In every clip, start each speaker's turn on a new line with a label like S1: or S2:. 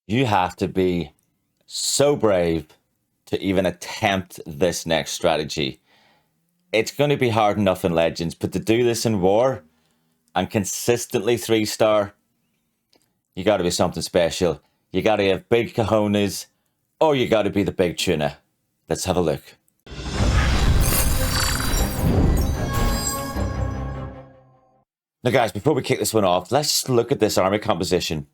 S1: You have to be so brave to even attempt this next strategy. It's going to be hard enough in Legends, but to do this in War and consistently 3-star, you got to be something special. You got to have big cojones, or you got to be the big tuna. Let's have a look. Now, guys, before we kick this one off, let's just look at this army composition.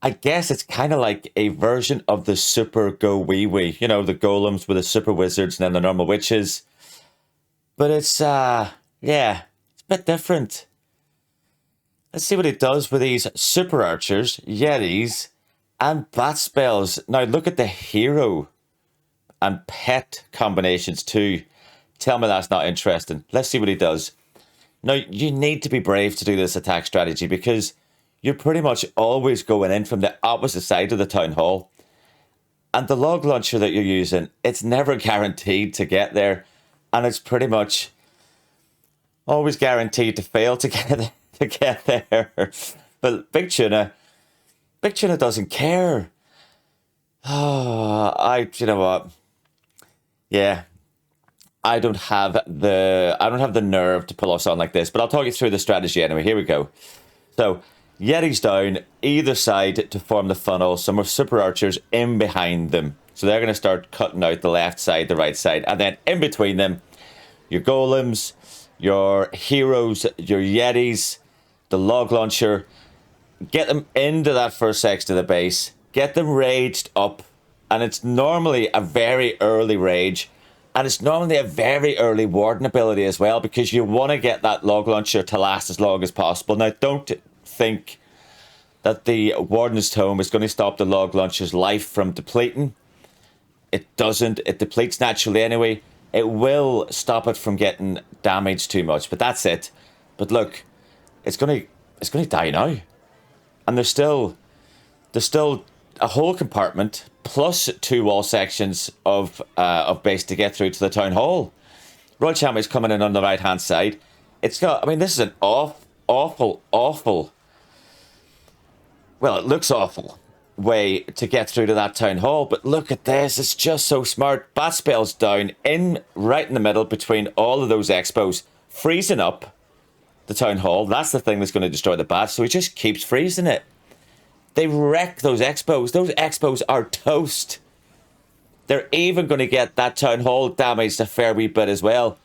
S1: I guess it's kind of like a version of the super go wee wee. You know, the golems with the super wizards and then the normal witches. But it's, yeah, it's a bit different. Let's see what it does with these super archers, Yetis, and bat spells. Now, look at the hero and pet combinations too. Tell me that's not interesting. Let's see what he does. Now, you need to be brave to do this attack strategy because you're pretty much always going in from the opposite side of the town hall. And the log launcher that you're using, it's never guaranteed to get there. And it's pretty much always guaranteed to fail to get there. But Big Tuna doesn't care. Oh, you know what? Yeah. I don't have the nerve to pull off something like this, but I'll talk you through the strategy anyway. Here we go. So, Yetis down either side to form the funnel. Some of super archers in behind them. So they're going to start cutting out the left side, the right side, and then in between them, your golems, your heroes, your Yetis, the log launcher. Get them into that first section of the base. Get them raged up, and it's normally a very early rage. And it's normally a very early warden ability as well, because you want to get that log launcher to last as long as possible. Now, don't think that the warden's tome is going to stop the log launcher's life from depleting. It doesn't. It depletes naturally anyway. It will stop it from getting damaged too much, but that's it. But look, it's going to die now, and there's still a whole compartment plus 2 wall sections of base to get through to the town hall. Royal Champion's coming in on the right hand side. It's got, I mean, this is an awful, well, it looks awful way to get through to that town hall, but look at this, it's just so smart. Bat spells down right in the middle between all of those expos, freezing up the town hall. That's the thing that's going to destroy the bats, so he just keeps freezing it. They wreck those expos. Those expos are toast. They're even going to get that town hall damaged a fair wee bit as well.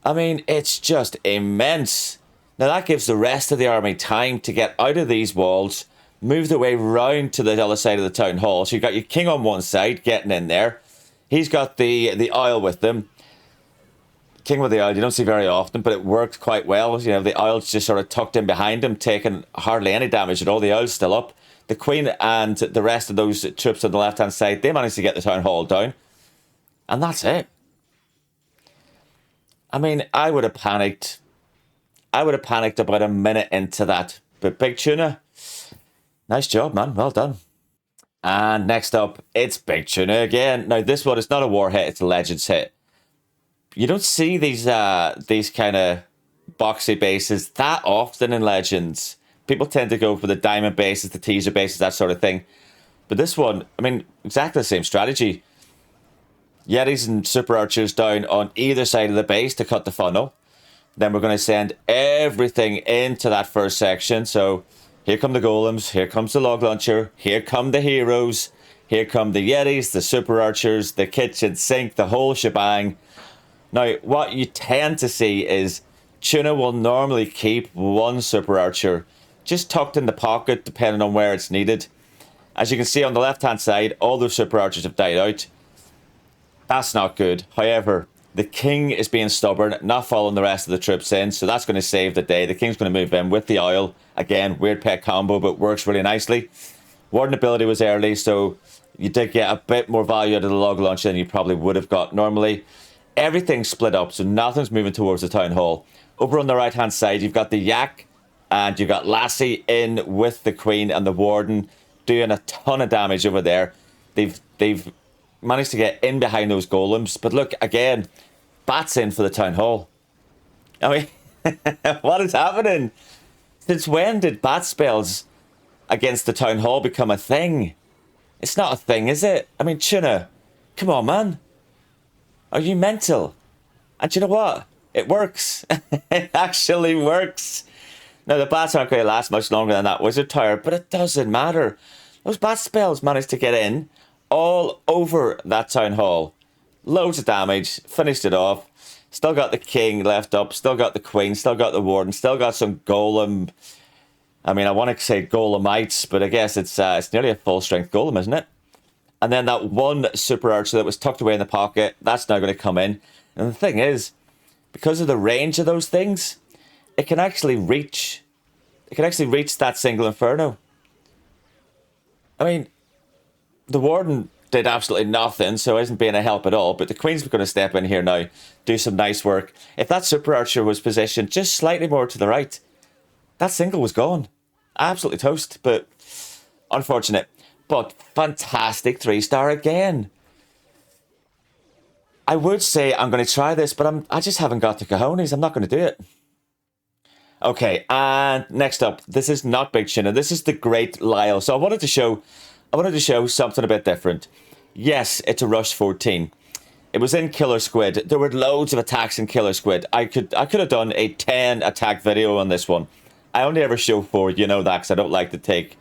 S1: I mean, it's just immense. Now, that gives the rest of the army time to get out of these walls, move their way round to the other side of the town hall. So you've got your king on one side getting in there. He's got the owl with them. King with the owl, you don't see very often, but it worked quite well. You know, the owl's just sort of tucked in behind him, taking hardly any damage at all. The owl's still up. The queen and the rest of those troops on the left-hand side, they managed to get the town hall down. And that's it. I mean, I would have panicked. I would have panicked about a minute into that. But Big Tuna, nice job, man. Well done. And next up, it's Big Tuna again. Now, this one is not a war hit, it's a Legends hit. You don't see these kind of boxy bases that often in Legends. People tend to go for the diamond bases, the teaser bases, that sort of thing. But this one, I mean, exactly the same strategy. Yetis and super archers down on either side of the base to cut the funnel. Then we're going to send everything into that first section. So here come the golems, here comes the log launcher, here come the heroes, here come the Yetis, the super archers, the kitchen sink, the whole shebang. Now, what you tend to see is Tuna will normally keep one super archer just tucked in the pocket, depending on where it's needed. As you can see on the left-hand side, all those super archers have died out. That's not good. However, the king is being stubborn, not following the rest of the troops in, so that's going to save the day. The king's going to move in with the owl. Again, weird pet combo, but works really nicely. Warden ability was early, so you did get a bit more value out of the log launcher than you probably would have got normally. Everything's split up, so nothing's moving towards the town hall. Over on the right-hand side, you've got the yak, and you've got Lassie in with the queen and the warden doing a ton of damage over there. They've managed to get in behind those golems. But look, again, bats in for the town hall. I mean, what is happening? Since when did bat spells against the town hall become a thing? It's not a thing, is it? I mean, Tuna, come on, man. Are you mental? And you know what? It works. It actually works. Now, the bats aren't going to last much longer than that wizard tower, but it doesn't matter. Those bat spells managed to get in all over that town hall. Loads of damage, finished it off. Still got the king left up, still got the queen, still got the warden, still got some golem. I mean, I want to say golemites, but I guess it's nearly a full strength golem, isn't it? And then that one super archer that was tucked away in the pocket, that's now going to come in. And the thing is, because of the range of those things, it can actually reach that single inferno. I mean, the warden did absolutely nothing, so isn't being a help at all, but the queen's going to step in here now, do some nice work. If that super archer was positioned just slightly more to the right, that single was gone. Absolutely toast, but unfortunate. But fantastic 3-star again. I would say I'm going to try this, but I just haven't got the cojones. I'm not going to do it. Okay, and next up, this is not Big Tuna. This is the great Lyle. So I wanted to show something a bit different. Yes, it's a Rush 14. It was in Killer Squid. There were loads of attacks in Killer Squid. I could have done a 10 attack video on this one. I only ever show 4, you know that, because I don't like to take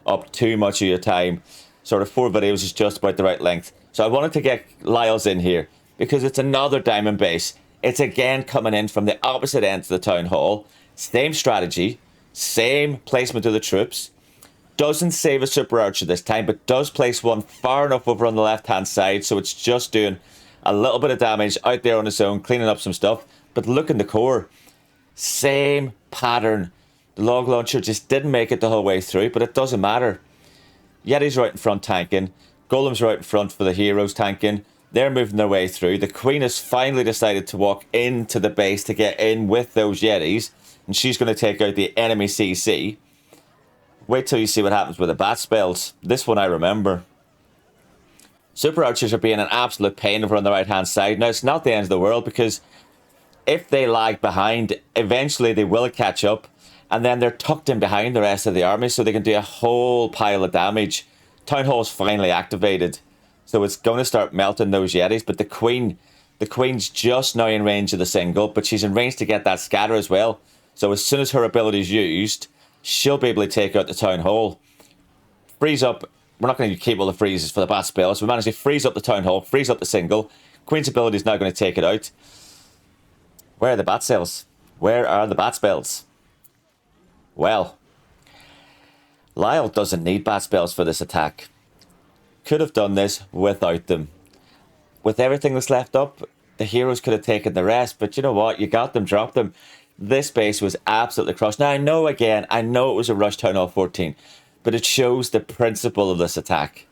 S1: up too much of your time. Sort of 4 videos is just about the right length. So I wanted to get Lyle's in here, because it's another diamond base. It's again coming in from the opposite end of the town hall. Same strategy, same placement of the troops. Doesn't save a super archer this time, but does place one far enough over on the left-hand side, so it's just doing a little bit of damage out there on its own, cleaning up some stuff. But look in the core. Same pattern. The log launcher just didn't make it the whole way through, but it doesn't matter. Yeti's right in front tanking. Golem's right in front for the heroes tanking. They're moving their way through. The queen has finally decided to walk into the base to get in with those Yetis, and she's going to take out the enemy CC. Wait till you see what happens with the bat spells. This one I remember. Super archers are being an absolute pain over on the right hand side. Now, it's not the end of the world, because if they lag behind, eventually they will catch up, and then they're tucked in behind the rest of the army, so they can do a whole pile of damage. Town Hall's finally activated, so it's going to start melting those Yetis. But the queen's just now in range of the single, but she's in range to get that scatter as well. So as soon as her ability is used, she'll be able to take out the town hall. Freeze up. We're not going to keep all the freezes for the bat spell, so we managed to freeze up the town hall, freeze up the single. Queen's ability is now going to take it out. Where are the bat cells? Where are the bat spells? Well, Lyle doesn't need bat spells for this attack. Could have done this without them. With everything that's left up, the heroes could have taken the rest, but you know what? You got them, dropped them. This base was absolutely crushed. Now, I know it was a Rush Town Hall 14, but it shows the principle of this attack.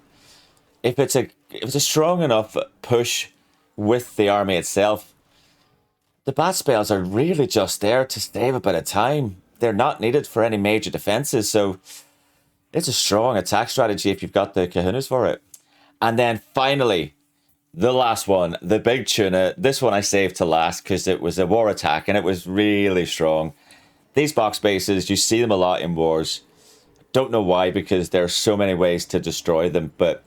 S1: If it's a strong enough push with the army itself, the bat spells are really just there to save a bit of time. They're not needed for any major defenses, so it's a strong attack strategy if you've got the kahunas for it. And then finally, the last one, the Big Tuna. This one I saved to last because it was a war attack and it was really strong. These box bases, you see them a lot in wars. Don't know why, because there are so many ways to destroy them, but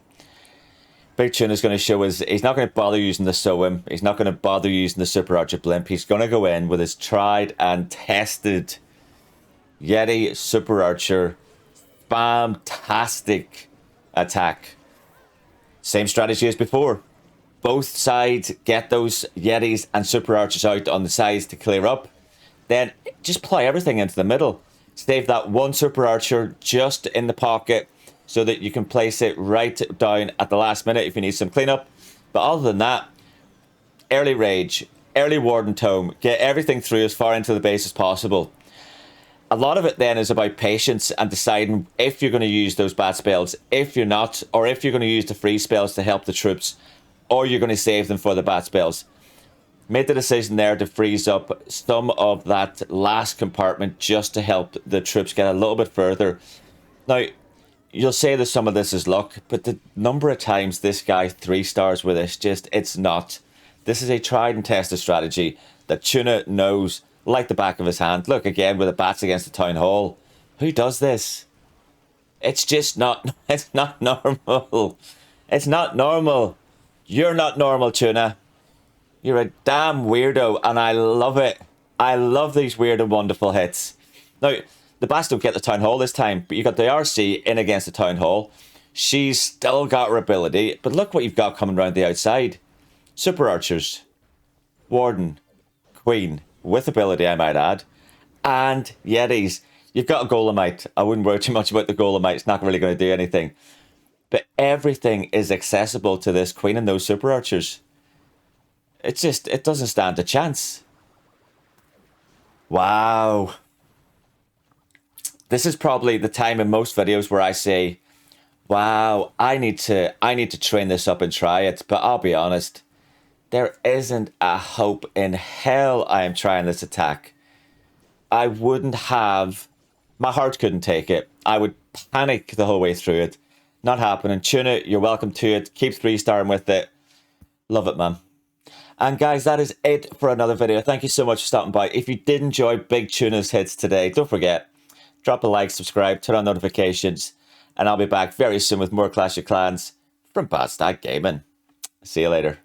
S1: Big Tuna is going to show us he's not going to bother using the Soem. He's not going to bother using the Super Archer Blimp. He's going to go in with his tried and tested Yeti Super Archer spamtastic attack. Same strategy as before. Both sides get those Yetis and Super Archers out on the sides to clear up. Then just ply everything into the middle. Save that one Super Archer just in the pocket so that you can place it right down at the last minute if you need some cleanup. But other than that, early Rage, early Warden Tome, get everything through as far into the base as possible. A lot of it then is about patience and deciding if you're going to use those bat spells, if you're not, or if you're going to use the free spells to help the troops, or you're going to save them for the bat spells. Made the decision there to freeze up some of that last compartment just to help the troops get a little bit further. Now, you'll say that some of this is luck, but the number of times this guy 3 stars with this, it's not. This is a tried and tested strategy that Tuna knows like the back of his hand. Look, again, with the bats against the town hall. Who does this? It's just not, it's not normal. It's not normal. You're not normal, Tuna. You're a damn weirdo, and I love it. I love these weird and wonderful hits. Now, the Bass don't get the Town Hall this time, but you got the RC in against the Town Hall. She's still got her ability, but look what you've got coming around the outside. Super Archers, Warden, Queen, with ability I might add, and Yetis. You've got a Golemite. I wouldn't worry too much about the Golemite. It's not really going to do anything. But everything is accessible to this Queen and those Super Archers. It's just, it doesn't stand a chance. Wow. This is probably the time in most videos where I say, wow, I need to train this up and try it. But I'll be honest, there isn't a hope in hell I am trying this attack. I wouldn't have, my heart couldn't take it. I would panic the whole way through it. Not happening. Tuna, you're welcome to it. Keep 3-starring with it. Love it, man. And guys, that is it for another video. Thank you so much for stopping by. If you did enjoy Big Tuna's hits today, don't forget, drop a like, subscribe, turn on notifications, and I'll be back very soon with more Clash of Clans from BadStag Gaming. See you later.